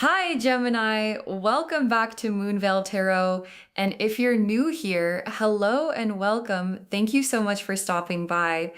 Hi, Gemini. Welcome back to Moonveil Tarot. And if you're new here, hello and welcome. Thank you so much for stopping by.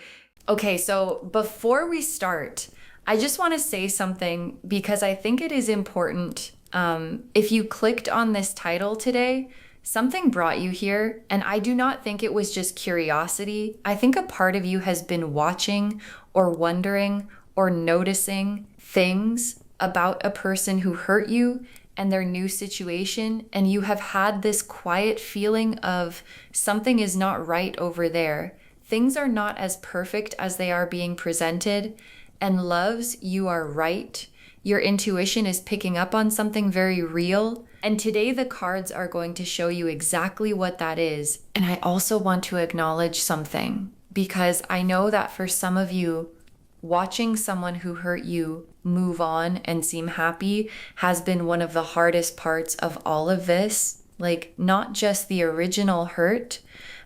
Okay, so before we start, I just want to say something because I think it is important. If you clicked on this title today, something brought you here, and I do not think it was just curiosity. I think a part of you has been watching or wondering or noticing things about a person who hurt you and their new situation, and you have had this quiet feeling of something is not right over there. Things are not as perfect as they are being presented. And loves, you are right. Your intuition is picking up on something very real. And today the cards are going to show you exactly what that is. And I also want to acknowledge something because I know that for some of you, watching someone who hurt you move on and seem happy has been one of the hardest parts of all of this. Like, not just the original hurt,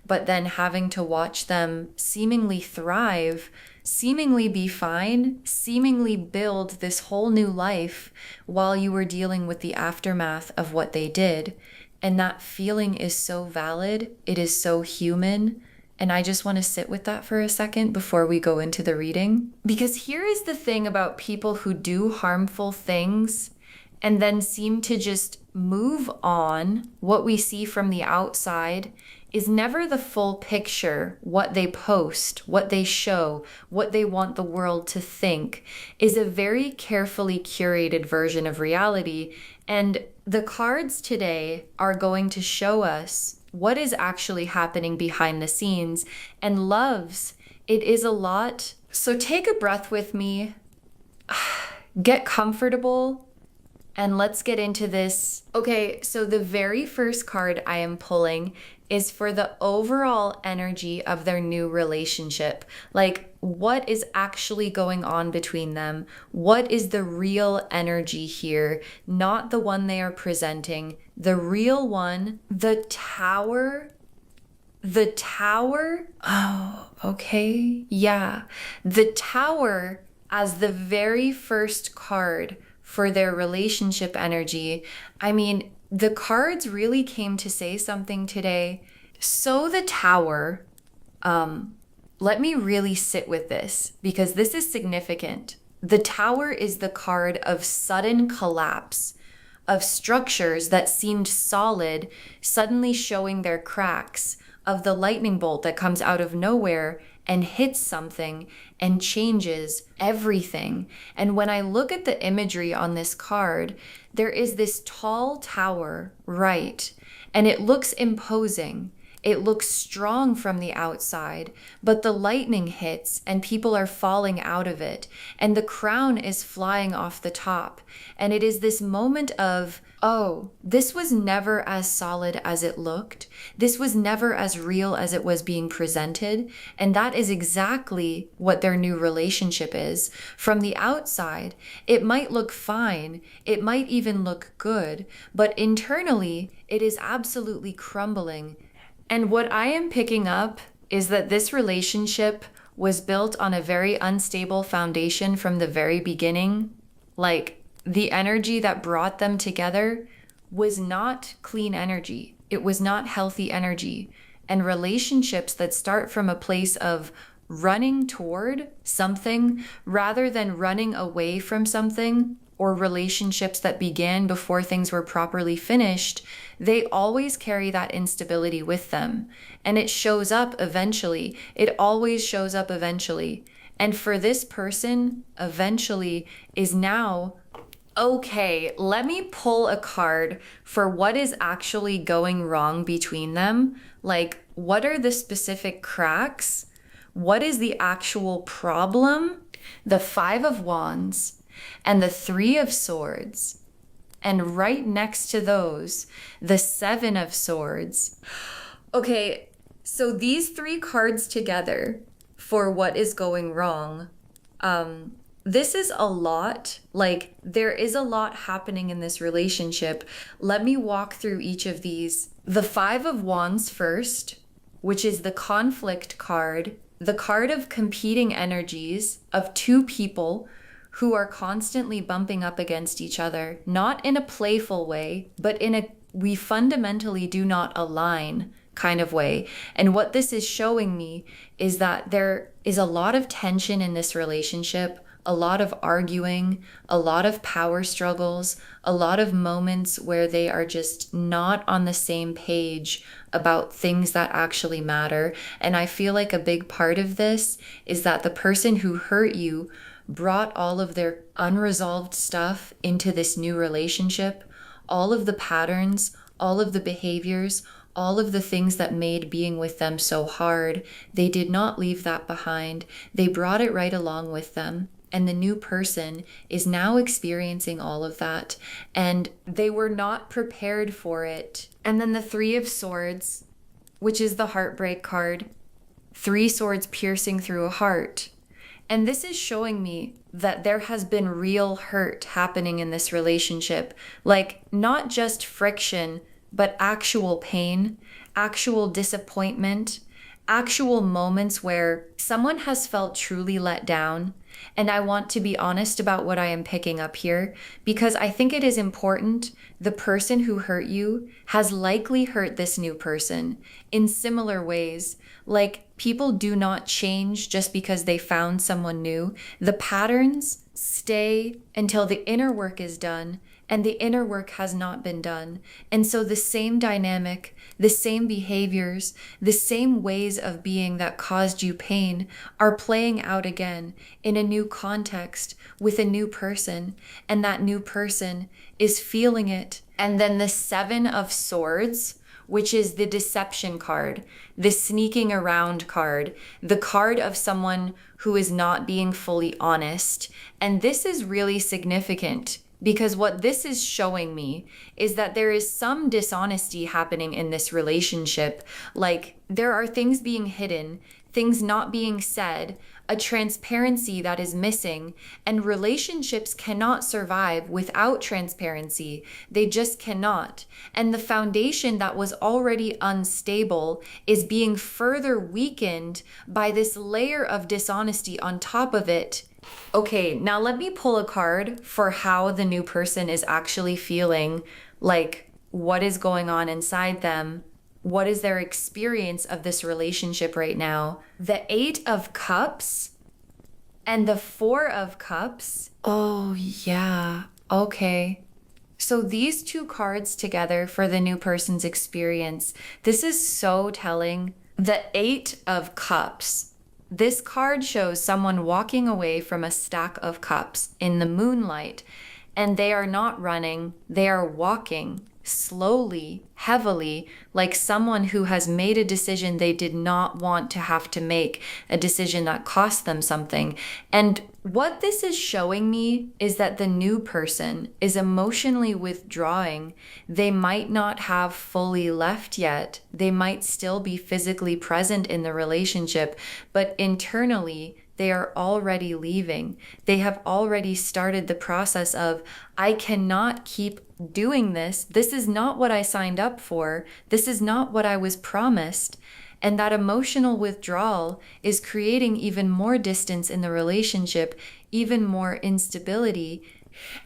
but then having to watch them seemingly thrive, seemingly be fine, seemingly build this whole new life while you were dealing with the aftermath of what they did. And that feeling is so valid. It is so human. And I just want to sit with that for a second before we go into the reading. Because here is the thing about people who do harmful things and then seem to just move on. What we see from the outside is never the full picture. What they post, what they show, what they want the world to think is a very carefully curated version of reality. And the cards today are going to show us what is actually happening behind the scenes. And loves, it is a lot. So take a breath with me, get comfortable, and let's get into this. Okay, so the very first card I am pulling is for the overall energy of their new relationship. Like, what is actually going on between them? What is the real energy here? Not the one they are presenting. The real one, the Tower. The Tower? Oh, okay. Yeah. The Tower as the very first card for their relationship energy. I mean, the cards really came to say something today. So the Tower, let me really sit with this because this is significant. The Tower is the card of sudden collapse, of structures that seemed solid suddenly showing their cracks, of the lightning bolt that comes out of nowhere and hits something and changes everything. And when I look at the imagery on this card, there is this tall tower, right? And it looks imposing. It looks strong from the outside, but the lightning hits and people are falling out of it, and the crown is flying off the top. And it is this moment of, oh, this was never as solid as it looked. This was never as real as it was being presented. And that is exactly what their new relationship is. From the outside, it might look fine. It might even look good, but internally, it is absolutely crumbling. And what I am picking up is that this relationship was built on a very unstable foundation from the very beginning. Like, the energy that brought them together was not clean energy. It was not healthy energy. And relationships that start from a place of running toward something rather than running away from something, or relationships that began before things were properly finished, they always carry that instability with them. And it shows up eventually. It always shows up eventually. And for this person, eventually is now, okay, let me pull a card for what is actually going wrong between them. Like, what are the specific cracks? What is the actual problem? The Five of Wands and the Three of Swords. And right next to those, the Seven of Swords. Okay, so these three cards together for what is going wrong, this is a lot. Like, there is a lot happening in this relationship. Let me walk through each of these. The Five of Wands first, which is the conflict card, the card of competing energies of two people who are constantly bumping up against each other, not in a playful way, but in a we fundamentally do not align kind of way. And what this is showing me is that there is a lot of tension in this relationship, a lot of arguing, a lot of power struggles, a lot of moments where they are just not on the same page about things that actually matter. And I feel like a big part of this is that the person who hurt you brought all of their unresolved stuff into this new relationship, all of the patterns, all of the behaviors, all of the things that made being with them so hard. They did not leave that behind. They brought it right along with them. And the new person is now experiencing all of that. And they were not prepared for it. And then the Three of Swords, which is the heartbreak card. 3 swords piercing through a heart. And this is showing me that there has been real hurt happening in this relationship. Like, not just friction, but actual pain, actual disappointment, actual moments where someone has felt truly let down. And I want to be honest about what I am picking up here, because I think it is important. The person who hurt you has likely hurt this new person in similar ways. Like, people do not change just because they found someone new. The patterns stay until the inner work is done, and the inner work has not been done. And so the same dynamic, the same behaviors, the same ways of being that caused you pain are playing out again in a new context with a new person. And that new person is feeling it. And then the 7 of Swords, which is the deception card, the sneaking around card, the card of someone who is not being fully honest. And this is really significant, because what this is showing me is that there is some dishonesty happening in this relationship. Like, there are things being hidden, things not being said, a transparency that is missing, and relationships cannot survive without transparency. They just cannot. And the foundation that was already unstable is being further weakened by this layer of dishonesty on top of it. Okay, now let me pull a card for how the new person is actually feeling, like what is going on inside them. What is their experience of this relationship right now? The 8 of Cups and the 4 of Cups. Oh, yeah. Okay. So these 2 cards together for the new person's experience, this is so telling. The 8 of Cups. This card shows someone walking away from a stack of cups in the moonlight, and they are not running, they are walking slowly, heavily, like someone who has made a decision they did not want to have to make, a decision that cost them something. And what this is showing me is that the new person is emotionally withdrawing. They might not have fully left yet. They might still be physically present in the relationship, but internally, they are already leaving. They have already started the process of, I cannot keep doing this. This is not what I signed up for. This is not what I was promised. And that emotional withdrawal is creating even more distance in the relationship, even more instability.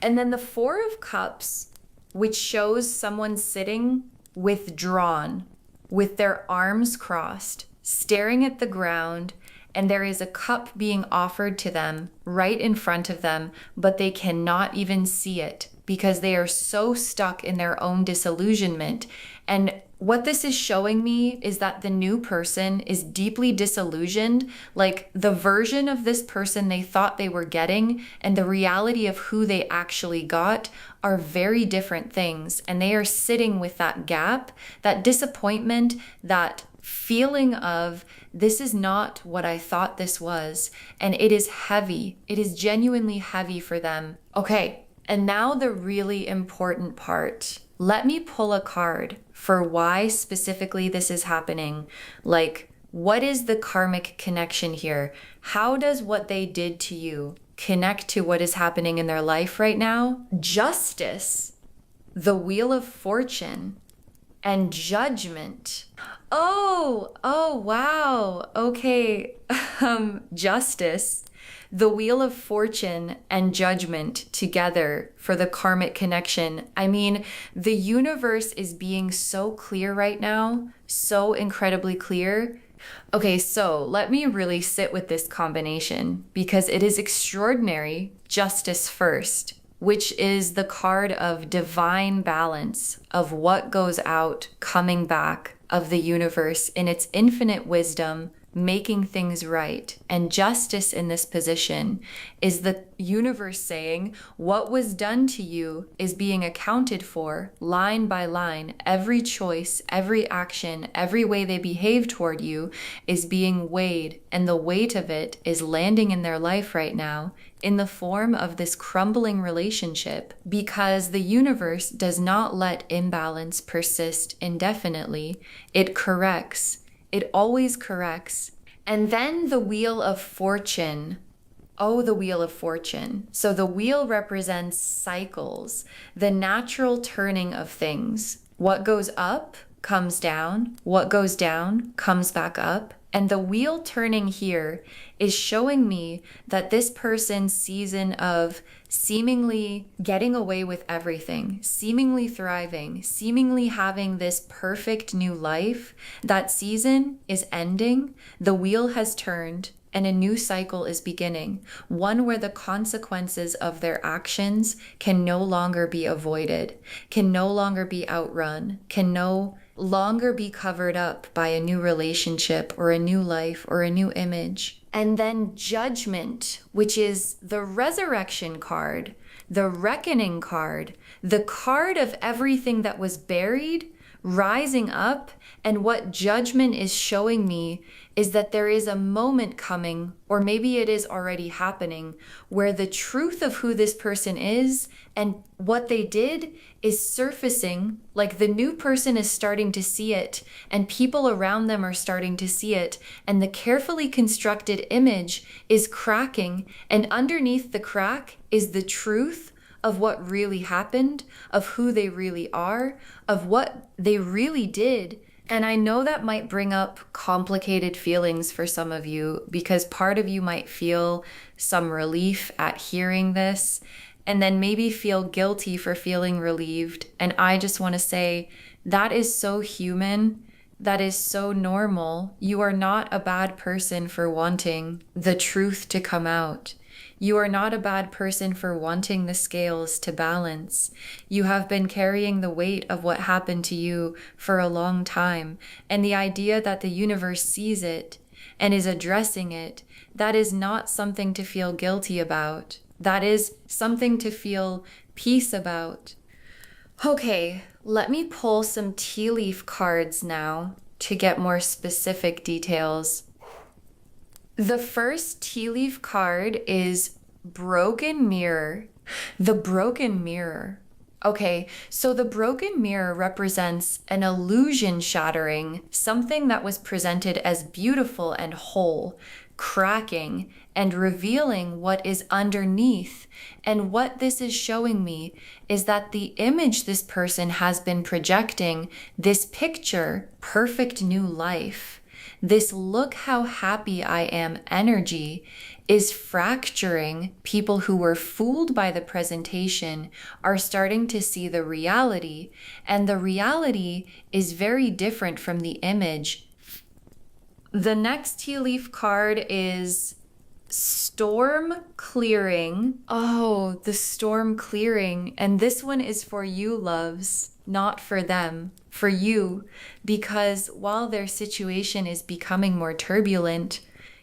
And then the 4 of Cups, which shows someone sitting withdrawn with their arms crossed, staring at the ground, and there is a cup being offered to them right in front of them, but they cannot even see it because they are so stuck in their own disillusionment. And what this is showing me is that the new person is deeply disillusioned. Like, the version of this person they thought they were getting and the reality of who they actually got are very different things. And they are sitting with that gap, that disappointment, that feeling of, this is not what I thought this was. And it is heavy. It is genuinely heavy for them. Okay, and now the really important part. Let me pull a card for why specifically this is happening. Like, what is the karmic connection here? How does what they did to you connect to what is happening in their life right now? Justice, the Wheel of Fortune, and Judgment. Oh, wow. Okay. Justice. The Wheel of Fortune and Judgment together for the karmic connection. I mean, the universe is being so clear right now, so incredibly clear. Okay, so let me really sit with this combination because it is extraordinary. Justice first, which is the card of divine balance, of what goes out, coming back, of the universe in its infinite wisdom, making things right. And justice in this position is the universe saying what was done to you is being accounted for line by line. Every choice, every action, every way they behave toward you is being weighed, and the weight of it is landing in their life right now in the form of this crumbling relationship, because the universe does not let imbalance persist indefinitely. It corrects. It always corrects. And then the Wheel of Fortune. Oh, the Wheel of Fortune. So the wheel represents cycles, the natural turning of things. What goes up comes down. What goes down comes back up. And the wheel turning here is showing me that this person's season of seemingly getting away with everything, seemingly thriving, seemingly having this perfect new life, that season is ending. The wheel has turned and a new cycle is beginning, one where the consequences of their actions can no longer be avoided, can no longer be outrun, can no longer be covered up by a new relationship or a new life or a new image. And then Judgment, which is the resurrection card, the reckoning card, the card of everything that was buried, rising up. And what Judgment is showing me is that there is a moment coming, or maybe it is already happening, where the truth of who this person is and what they did is surfacing, like the new person is starting to see it, and people around them are starting to see it, and the carefully constructed image is cracking, and underneath the crack is the truth of what really happened, of who they really are, of what they really did. And I know that might bring up complicated feelings for some of you, because part of you might feel some relief at hearing this, and then maybe feel guilty for feeling relieved. And I just want to say that is so human. That is so normal. You are not a bad person for wanting the truth to come out. You are not a bad person for wanting the scales to balance. You have been carrying the weight of what happened to you for a long time. And the idea that the universe sees it and is addressing it, that is not something to feel guilty about. That is something to feel peace about. Okay, let me pull some tea leaf cards now to get more specific details. The first tea leaf card is Broken Mirror. The Broken Mirror. Okay, so the broken mirror represents an illusion shattering, something that was presented as beautiful and whole, cracking and revealing what is underneath. And what this is showing me is that the image this person has been projecting, this picture, perfect new life, this look how happy I am energy, is fracturing. People who were fooled by the presentation are starting to see the reality, and the reality is very different from the image. The next tea leaf card is Storm Clearing. Oh, the storm clearing. And this one is for you, loves, not for them, for you, because while their situation is becoming more turbulent,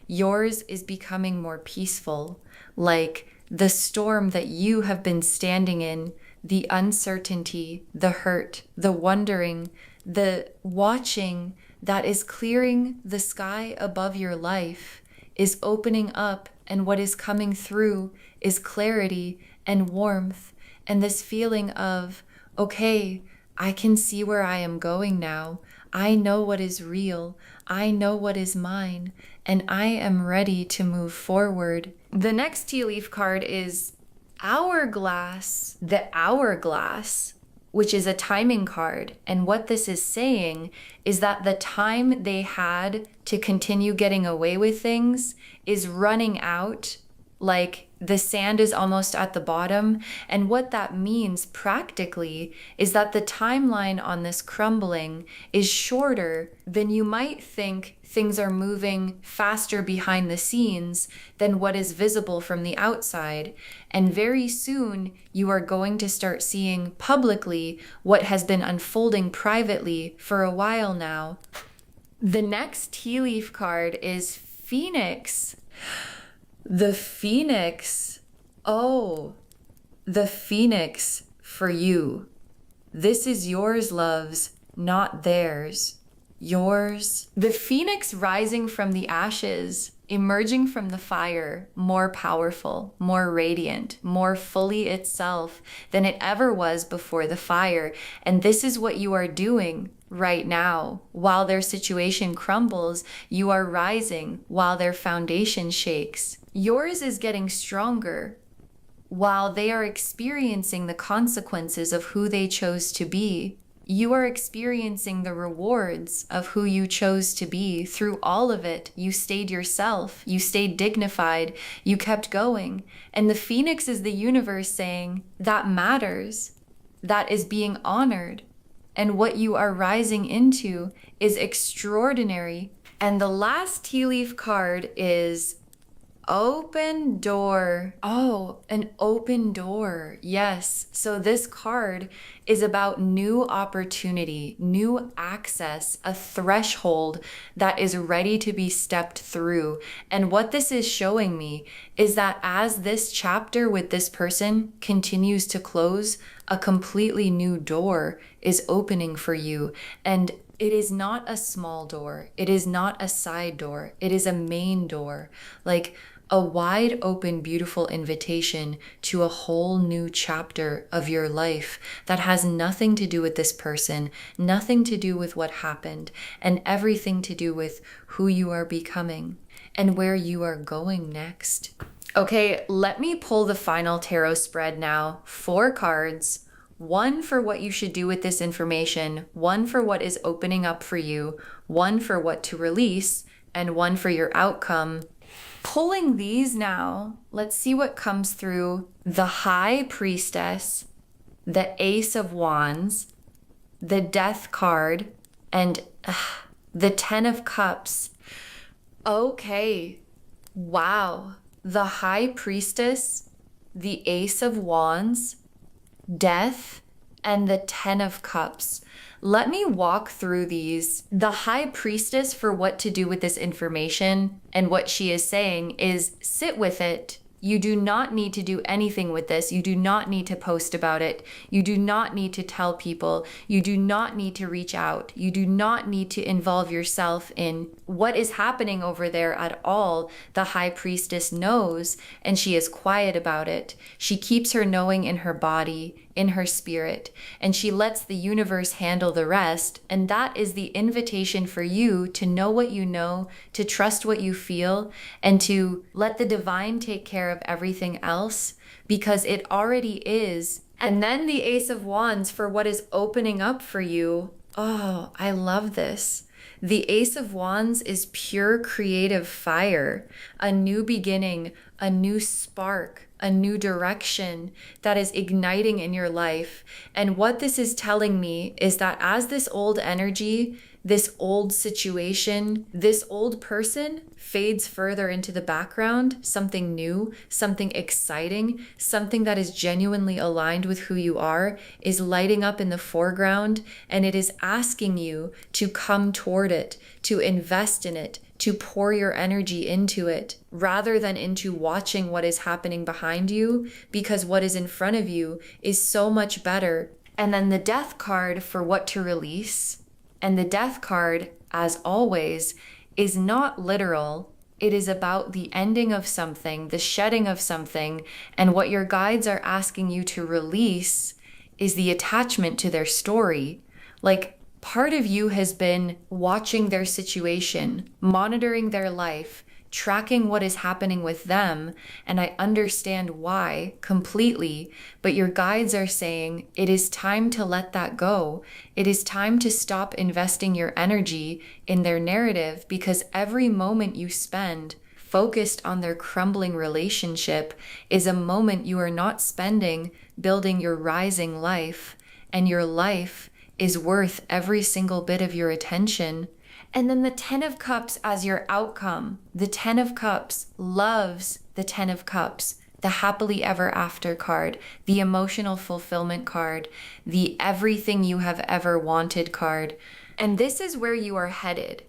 yours is becoming more peaceful, like the storm that you have been standing in, the uncertainty, the hurt, the wondering, the watching that is clearing the sky above your life, is opening up, and what is coming through is clarity and warmth and this feeling of, okay, I can see where I am going now. I know what is real. I know what is mine, and I am ready to move forward. The next tea leaf card is Hourglass. The Hourglass, which is a timing card. And what this is saying is that the time they had to continue getting away with things is running out, like the sand is almost at the bottom. And what that means practically is that the timeline on this crumbling is shorter than you might think. Things are moving faster behind the scenes than what is visible from the outside. And very soon you are going to start seeing publicly what has been unfolding privately for a while now. The next tea leaf card is Phoenix. The Phoenix. Oh, the Phoenix for you. This is yours, loves, not theirs. Yours. The Phoenix rising from the ashes, emerging from the fire, more powerful, more radiant, more fully itself than it ever was before the fire. And this is what you are doing right now. While their situation crumbles, you are rising while their foundation shakes. Yours is getting stronger while they are experiencing the consequences of who they chose to be. You are experiencing the rewards of who you chose to be. Through all of it, you stayed yourself, you stayed dignified, you kept going. And the Phoenix is the universe saying, that matters, that is being honored. And what you are rising into is extraordinary. And the last tea leaf card is open door. Oh, an open door. Yes. So this card is about new opportunity, new access, a threshold that is ready to be stepped through. And what this is showing me is that as this chapter with this person continues to close, a completely new door is opening for you. And it is not a small door. It is not a side door. It is a main door. Like a wide open, beautiful invitation to a whole new chapter of your life that has nothing to do with this person, nothing to do with what happened, and everything to do with who you are becoming and where you are going next. Okay, let me pull the final tarot spread now. 4 cards. 1 for what you should do with this information, 1 for what is opening up for you, 1 for what to release, and 1 for your outcome. Pulling these now, let's see what comes through. The High Priestess, the Ace of Wands, the Death card, and the 10 of Cups. Okay, wow. The High Priestess, the Ace of Wands, Death, and the 10 of Cups. Let me walk through these. The High Priestess, for what to do with this information, and what she is saying is sit with it. You do not need to do anything with this. You do not need to post about it. You do not need to tell people. You do not need to reach out. You do not need to involve yourself in what is happening over there at all. The High Priestess knows, and she is quiet about it. She keeps her knowing in her body, in her spirit, and she lets the universe handle the rest. And that is the invitation for you to know what you know, to trust what you feel, and to let the divine take care of everything else, because it already is. And then the Ace of Wands for what is opening up for you. Oh, I love this. The Ace of Wands is pure creative fire, a new beginning, a new spark, a new direction that is igniting in your life. And what this is telling me is that as this old energy, this old situation, this old person fades further into the background, something new, something exciting, something that is genuinely aligned with who you are is lighting up in the foreground, and it is asking you to come toward it, to invest in it, to pour your energy into it, rather than into watching what is happening behind you, because what is in front of you is so much better. And then the Death card for what to release. And the Death card, as always, is not literal. It is about the ending of something, the shedding of something, and what your guides are asking you to release is the attachment to their story. Like, part of you has been watching their situation, monitoring their life, tracking what is happening with them, and I understand why completely, but your guides are saying it is time to let that go. It is time to stop investing your energy in their narrative, because every moment you spend focused on their crumbling relationship is a moment you are not spending building your rising life, and your life is worth every single bit of your attention. And then the 10 of Cups as your outcome. The 10 of Cups loves the 10 of Cups, the happily ever after card, the emotional fulfillment card, the everything you have ever wanted card. And this is where you are headed.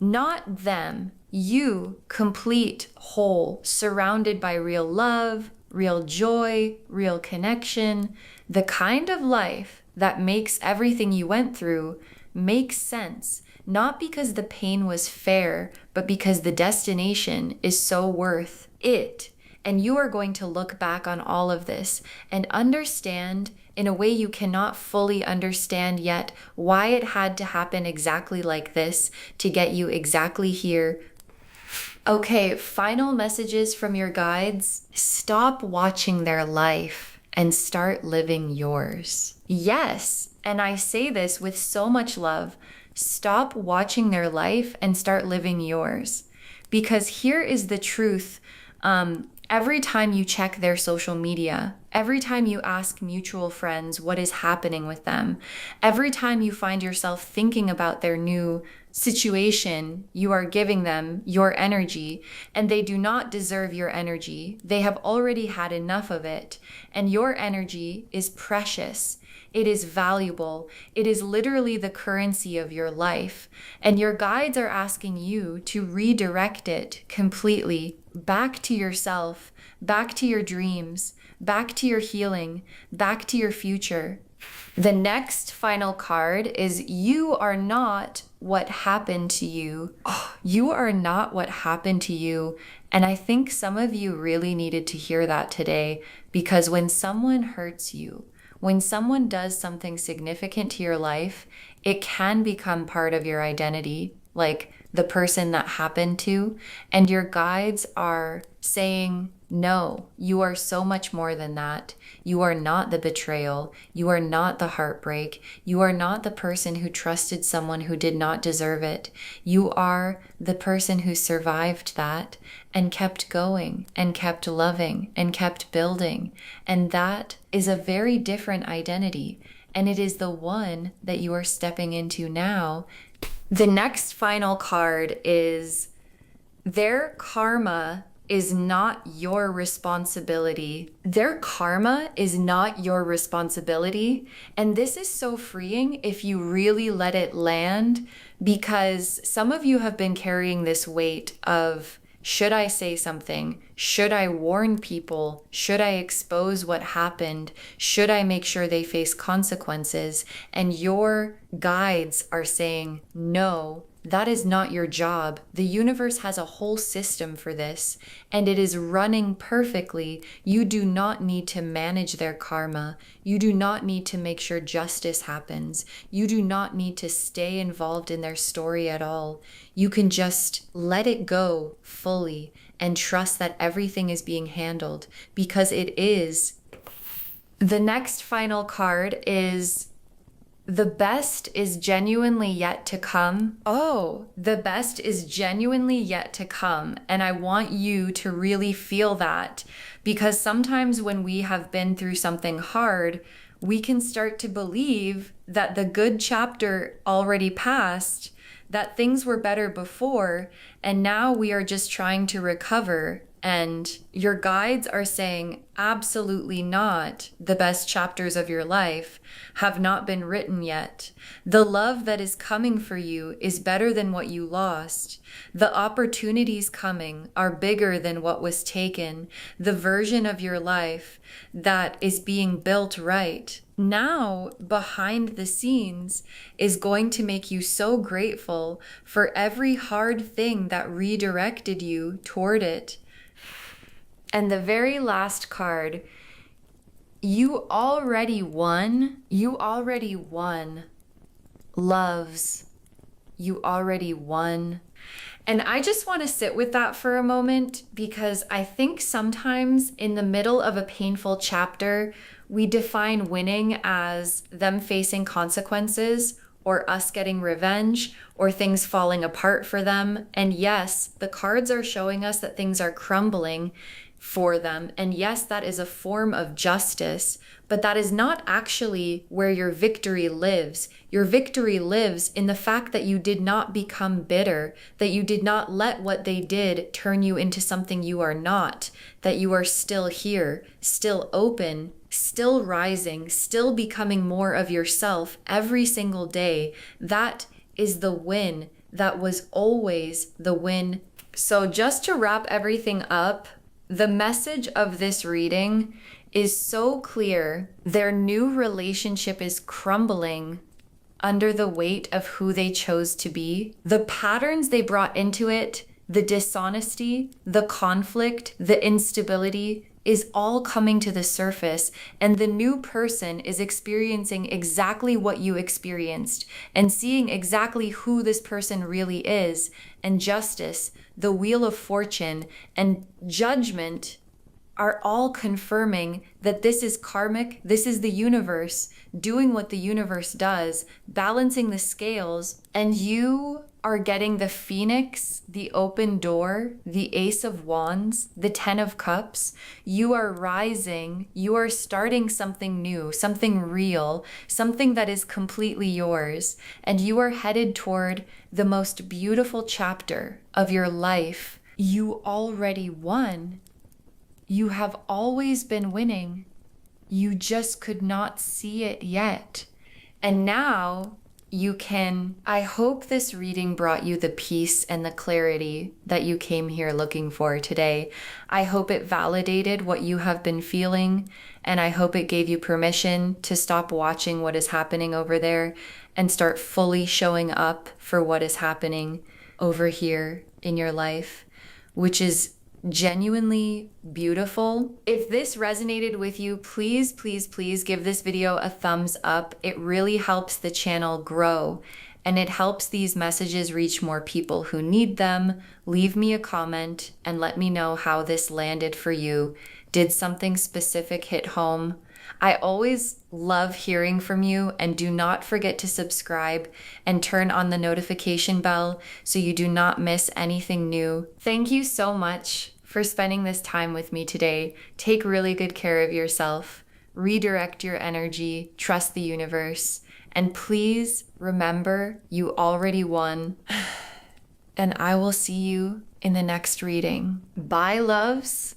Not them. You, complete, whole, surrounded by real love, real joy, real connection, the kind of life that makes everything you went through make sense, not because the pain was fair, but because the destination is so worth it. And you are going to look back on all of this and understand in a way you cannot fully understand yet why it had to happen exactly like this to get you exactly here. Okay, final messages from your guides. Stop watching their life and start living yours. Yes, and I say this with so much love. Stop watching their life and start living yours. Because here is the truth. Every time you check their social media, every time you ask mutual friends what is happening with them, every time you find yourself thinking about their new situation, you are giving them your energy, and they do not deserve your energy. They have already had enough of it, and your energy is precious. It is valuable. It is literally the currency of your life. And your guides are asking you to redirect it completely back to yourself, back to your dreams, back to your healing, back to your future. The next final card is you are not what happened to you. Oh, you are not what happened to you. And I think some of you really needed to hear that today, because when someone hurts you, when someone does something significant to your life, it can become part of your identity, like the person that happened to. And your guides are saying, no, you are so much more than that. You are not the betrayal. You are not the heartbreak. You are not the person who trusted someone who did not deserve it. You are the person who survived that and kept going and kept loving and kept building. And that is a very different identity. And it is the one that you are stepping into now. The next final card is their karma is not your responsibility. Their karma is not your responsibility. And this is so freeing if you really let it land, because some of you have been carrying this weight of, should I say something? Should I warn people? Should I expose what happened? Should I make sure they face consequences? And your guides are saying, no, that is not your job. The universe has a whole system for this, and it is running perfectly. You do not need to manage their karma. You do not need to make sure justice happens. You do not need to stay involved in their story at all. You can just let it go fully and trust that everything is being handled, because it is. The next final card is the best is genuinely yet to come. Oh, the best is genuinely yet to come. And I want you to really feel that, because sometimes when we have been through something hard, we can start to believe that the good chapter already passed, that things were better before, and now we are just trying to recover. And your guides are saying, absolutely not. The best chapters of your life have not been written yet. The love that is coming for you is better than what you lost. The opportunities coming are bigger than what was taken. The version of your life that is being built right now behind the scenes is going to make you so grateful for every hard thing that redirected you toward it. And the very last card, you already won. You already won. Loves. You already won. And I just want to sit with that for a moment, because I think sometimes in the middle of a painful chapter, we define winning as them facing consequences or us getting revenge or things falling apart for them. And yes, the cards are showing us that things are crumbling for them. And yes, that is a form of justice, but that is not actually where your victory lives. Your victory lives in the fact that you did not become bitter, that you did not let what they did turn you into something you are not, that you are still here, still open, still rising, still becoming more of yourself every single day. That is the win. That was always the win. So just to wrap everything up, the message of this reading is so clear. Their new relationship is crumbling under the weight of who they chose to be. The patterns they brought into it, the dishonesty, the conflict, the instability is all coming to the surface, and the new person is experiencing exactly what you experienced and seeing exactly who this person really is. And justice, the wheel of fortune, and judgment are all confirming that this is karmic, this is the universe doing what the universe does, balancing the scales, and you are getting the Phoenix, the open door, the Ace of Wands, the Ten of Cups. You are rising, you are starting something new, something real, something that is completely yours, and you are headed toward the most beautiful chapter of your life. You already won. You have always been winning. You just could not see it yet. And now you can. I hope this reading brought you the peace and the clarity that you came here looking for today. I hope it validated what you have been feeling, and I hope it gave you permission to stop watching what is happening over there and start fully showing up for what is happening over here in your life, which is genuinely beautiful. If this resonated with you, please, please, please give this video a thumbs up. It really helps the channel grow, and it helps these messages reach more people who need them. Leave me a comment and let me know how this landed for you. Did something specific hit home? I always love hearing from you, and do not forget to subscribe and turn on the notification bell so you do not miss anything new. Thank you so much for spending this time with me today. Take really good care of yourself, redirect your energy, trust the universe, and please remember you already won. And I will see you in the next reading. Bye, loves.